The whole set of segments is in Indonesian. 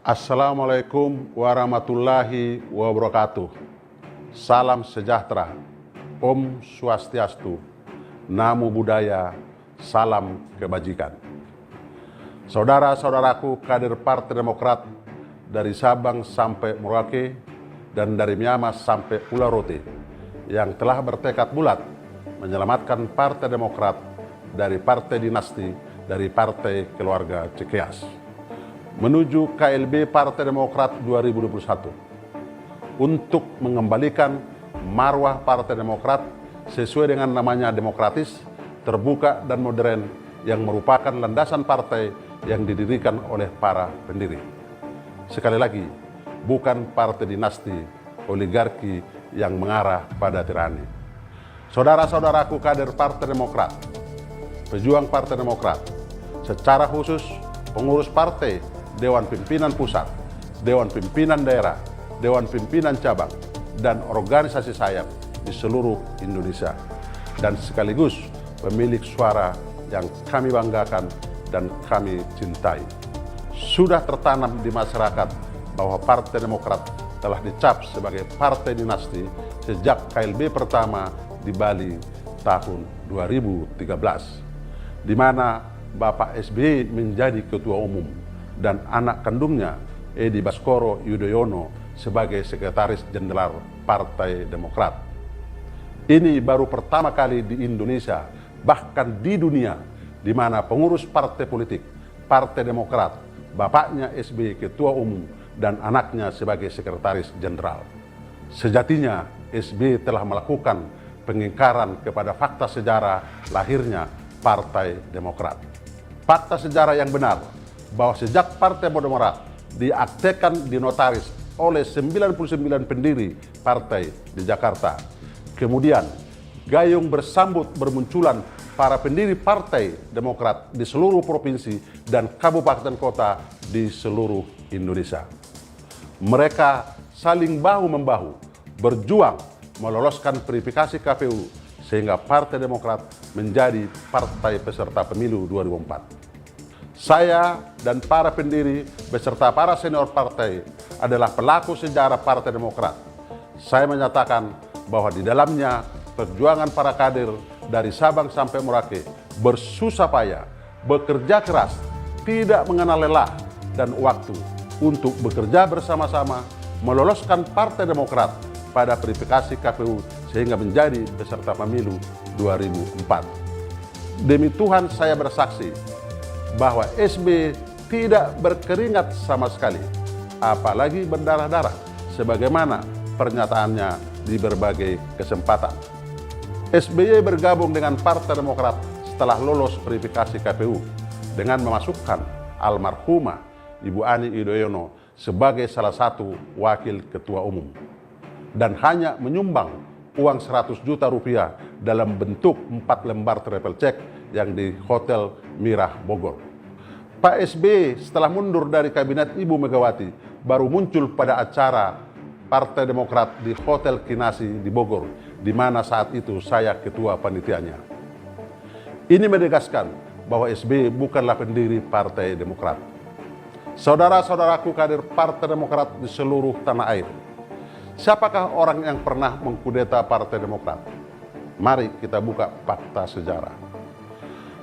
Assalamualaikum warahmatullahi wabarakatuh. Salam sejahtera, Om Swastiastu, Namo Buddhaya, salam kebajikan. Saudara-saudaraku kader Partai Demokrat dari Sabang sampai Merauke dan dari Miangas sampai Pulau Rote yang telah bertekad bulat menyelamatkan Partai Demokrat dari partai dinasti, dari partai keluarga Cikeas, menuju KLB Partai Demokrat 2021 untuk mengembalikan marwah Partai Demokrat sesuai dengan namanya demokratis, terbuka dan modern yang merupakan landasan partai yang didirikan oleh para pendiri. Sekali lagi, bukan partai dinasti oligarki yang mengarah pada tirani. Saudara-saudaraku kader Partai Demokrat, pejuang Partai Demokrat, secara khusus pengurus partai, Dewan Pimpinan Pusat, Dewan Pimpinan Daerah, Dewan Pimpinan Cabang, dan organisasi sayap di seluruh Indonesia, dan sekaligus pemilik suara yang kami banggakan dan kami cintai. Sudah tertanam di masyarakat bahwa Partai Demokrat telah dicap sebagai partai dinasti sejak KLB pertama di Bali tahun 2013, di mana Bapak SBY menjadi ketua umum dan anak kandungnya Edi Baskoro Yudhoyono sebagai sekretaris jenderal Partai Demokrat. Ini baru pertama kali di Indonesia, bahkan di dunia, di mana pengurus partai politik, Partai Demokrat, bapaknya SBY ketua umum dan anaknya sebagai sekretaris jenderal. Sejatinya SBY telah melakukan pengingkaran kepada fakta sejarah lahirnya Partai Demokrat. Fakta sejarah yang benar bahwa sejak Partai Demokrat diaktekan di notaris oleh 99 pendiri partai di Jakarta, kemudian gayung bersambut bermunculan para pendiri Partai Demokrat di seluruh provinsi dan kabupaten kota di seluruh Indonesia. Mereka saling bahu-membahu berjuang meloloskan verifikasi KPU sehingga Partai Demokrat menjadi partai peserta pemilu 2004. Saya dan para pendiri beserta para senior partai adalah pelaku sejarah Partai Demokrat. Saya menyatakan bahwa di dalamnya perjuangan para kader dari Sabang sampai Merauke bersusah payah, bekerja keras, tidak mengenal lelah dan waktu untuk bekerja bersama-sama meloloskan Partai Demokrat pada verifikasi KPU sehingga menjadi peserta pemilu 2004. Demi Tuhan saya bersaksi bahwa SBY tidak berkeringat sama sekali, apalagi berdarah-darah, sebagaimana pernyataannya di berbagai kesempatan. SBY bergabung dengan Partai Demokrat setelah lolos verifikasi KPU dengan memasukkan almarhumah Ibu Ani Yudhoyono sebagai salah satu wakil ketua umum dan hanya menyumbang uang 100 juta rupiah dalam bentuk 4 lembar travel check yang di Hotel Mirah Bogor. Pak SBY setelah mundur dari kabinet Ibu Megawati baru muncul pada acara Partai Demokrat di Hotel Kinasi di Bogor, di mana saat itu saya ketua panitianya. Ini menegaskan bahwa SBY bukanlah pendiri Partai Demokrat. Saudara-saudaraku kader Partai Demokrat di seluruh tanah air, siapakah orang yang pernah mengkudeta Partai Demokrat? Mari kita buka fakta sejarah.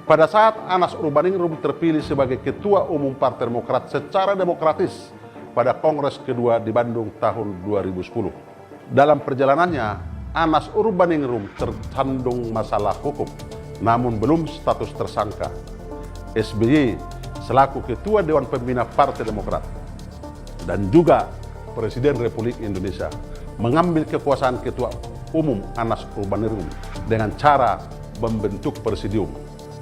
Pada saat Anas Urbaningrum terpilih sebagai Ketua Umum Partai Demokrat secara demokratis pada Kongres kedua di Bandung tahun 2010. Dalam perjalanannya, Anas Urbaningrum tersandung masalah hukum, namun belum status tersangka. SBY selaku Ketua Dewan Pembina Partai Demokrat dan juga Presiden Republik Indonesia mengambil kekuasaan Ketua Umum Anas Urbaningrum dengan cara membentuk presidium,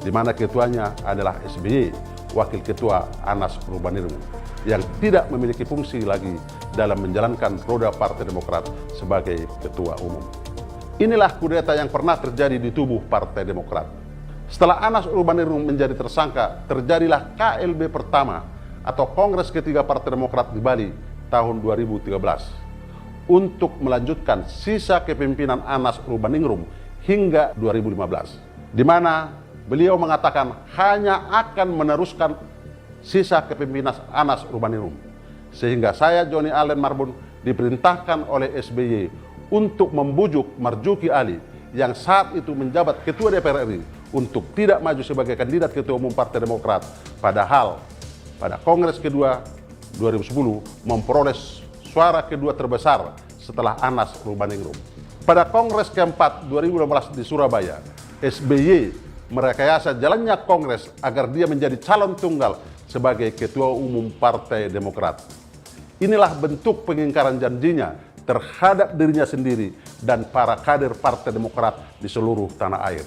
di mana ketuanya adalah SBY, wakil ketua Anas Urbaningrum, yang tidak memiliki fungsi lagi dalam menjalankan roda Partai Demokrat sebagai ketua umum. Inilah kudeta yang pernah terjadi di tubuh Partai Demokrat. Setelah Anas Urbaningrum menjadi tersangka, terjadilah KLB pertama atau Kongres ketiga Partai Demokrat di Bali tahun 2013 untuk melanjutkan sisa kepemimpinan Anas Urbaningrum hingga 2015, di mana beliau mengatakan hanya akan meneruskan sisa kepemimpinan Anas Urbaningrum Sehingga saya, Johnny Allen Marbun, diperintahkan oleh SBY untuk membujuk Marzuki Ali yang saat itu menjabat Ketua DPR RI untuk tidak maju sebagai kandidat Ketua Umum Partai Demokrat, padahal pada Kongres kedua 2010 memperoleh suara kedua terbesar setelah Anas Urbaningrum. Pada Kongres keempat 2015 di Surabaya, SBY merekayasa jalannya Kongres agar dia menjadi calon tunggal sebagai Ketua Umum Partai Demokrat. Inilah bentuk pengingkaran janjinya terhadap dirinya sendiri dan para kader Partai Demokrat di seluruh tanah air.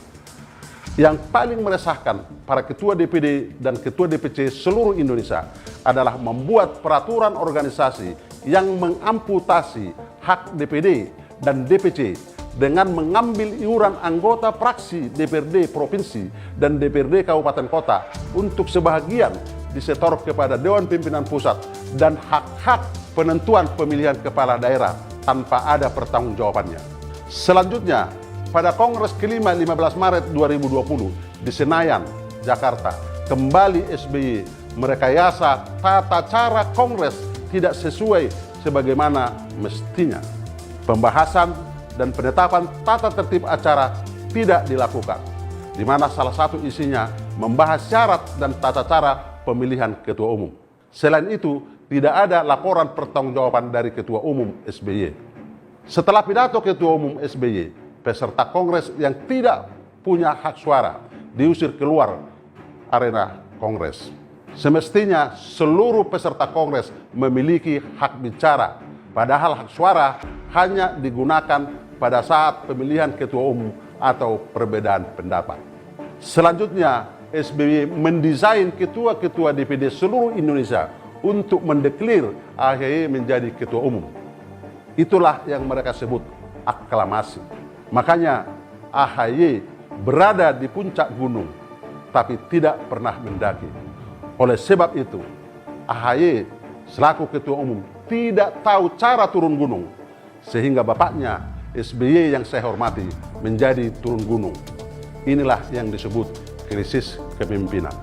Yang paling meresahkan para ketua DPD dan ketua DPC seluruh Indonesia adalah membuat peraturan organisasi yang mengamputasi hak DPD dan DPC dengan mengambil iuran anggota fraksi DPRD Provinsi dan DPRD Kabupaten Kota untuk sebahagian disetor kepada Dewan Pimpinan Pusat dan hak-hak penentuan pemilihan kepala daerah tanpa ada pertanggungjawabannya. Selanjutnya, pada Kongres kelima 15 Maret 2020 di Senayan, Jakarta, kembali SBY merekayasa tata cara Kongres tidak sesuai sebagaimana mestinya. Pembahasan dan penetapan tata tertib acara tidak dilakukan, di mana salah satu isinya membahas syarat dan tata cara pemilihan Ketua Umum. Selain itu, tidak ada laporan pertanggungjawaban dari Ketua Umum SBY. Setelah pidato Ketua Umum SBY, peserta Kongres yang tidak punya hak suara diusir keluar arena Kongres. Semestinya seluruh peserta Kongres memiliki hak bicara, padahal hak suara hanya digunakan pada saat pemilihan Ketua Umum atau perbedaan pendapat. Selanjutnya, SBY mendesain ketua-ketua DPD seluruh Indonesia untuk mendeklir AHY menjadi Ketua Umum. Itulah yang mereka sebut aklamasi. Makanya AHY berada di puncak gunung, tapi tidak pernah mendaki. Oleh sebab itu, AHY selaku Ketua Umum tidak tahu cara turun gunung, sehingga bapaknya SBY yang saya hormati menjadi turun gunung. Inilah yang disebut krisis kepemimpinan.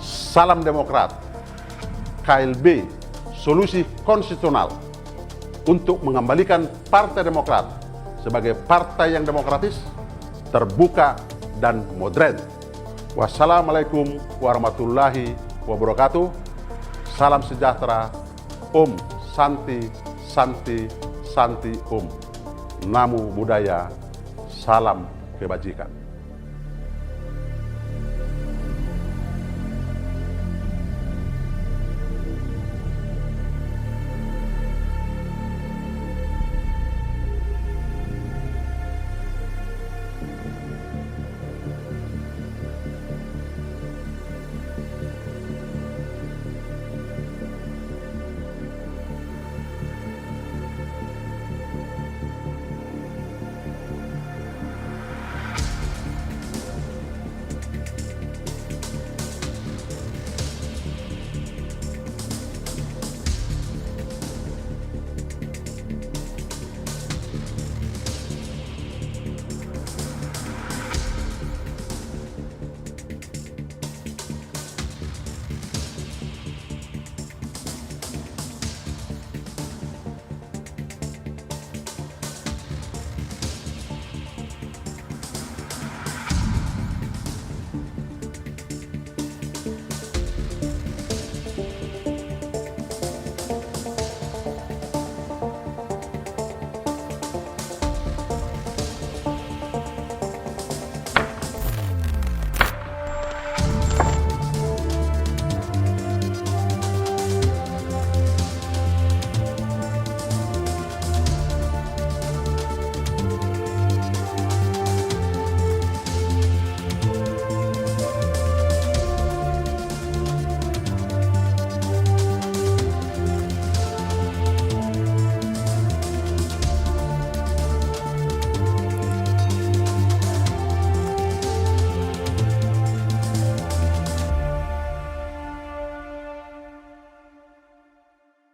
Salam Demokrat, KLB, solusi konstitusional untuk mengembalikan Partai Demokrat sebagai partai yang demokratis, terbuka, dan modern. Wassalamualaikum warahmatullahi wabarakatuh. Salam sejahtera. Om Santi Santi Santi Om. Namo Buddhaya. Salam kebajikan.